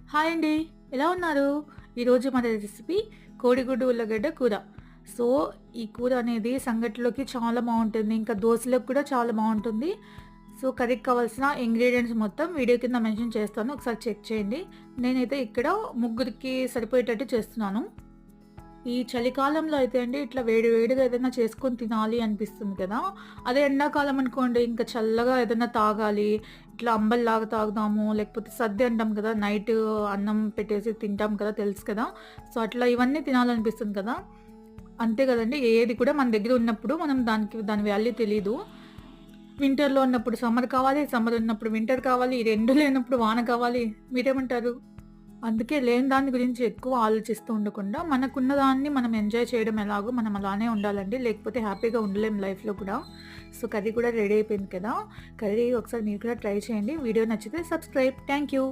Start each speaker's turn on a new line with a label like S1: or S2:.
S1: Hi అండి. ఎలా ఉన్నారు? ఈరోజు మన రెసిపీ కోడిగుడ్డు ఉల్లగడ్డ కూర. సో, ఈ కూర అనేది సంగటిలోకి చాలా బావుంటుంది. ఇంకా దోసలోకి కూడా చాలా బావుంటుంది. సో, కర్రీకి కావాల్సిన ఇంగ్రీడియెంట్స్ మొత్తం వీడియో కింద మెన్షన్ చేస్తాను. ఒకసారి చెక్ చేయండి. నేనైతే ఇక్కడ ముగ్గురికి సరిపోయేటట్టు చేస్తున్నాను. ఈ చలికాలంలో అయితే అండి ఇట్లా వేడి వేడిగా ఏదైనా చేసుకొని తినాలి అనిపిస్తుంది కదా! అదే ఎండాకాలం అనుకోండి ఇంకా చల్లగా ఏదైనా తాగాలి. ఇట్లా అంబలిలాగా తాగుదాము, లేకపోతే సద్ది అంటాం కదా! నైట్ అన్నం పెట్టేసి తింటాం కదా! తెలుసు కదా! సో, అట్లా ఇవన్నీ తినాలనిపిస్తుంది కదా! అంతే కదండీ! ఏది కూడా మన దగ్గర ఉన్నప్పుడు మనం దాని వాల్యూ తెలీదు. వింటర్‌లో ఉన్నప్పుడు సమ్మర్ కావాలి, సమ్మర్ ఉన్నప్పుడు వింటర్ కావాలి, ఈ 2 లేనప్పుడు వాన కావాలి. మీరేమంటారు? అందుకే లేని దాని గురించి ఎక్కువ ఆలోచిస్తూ ఉండకుండా, మనకున్న దాన్ని మనం ఎంజాయ్ చేయడం ఎలాగో మనం అలానే ఉండాలండి. లేకపోతే హ్యాపీగా ఉండలేం లైఫ్‌లో కూడా. సో, కర్రీ కూడా రెడీ అయిపోయింది కదా! కర్రీ ఒకసారి మీరు కూడా ట్రై చేయండి. వీడియో నచ్చితే సబ్స్క్రైబ్. Thank you.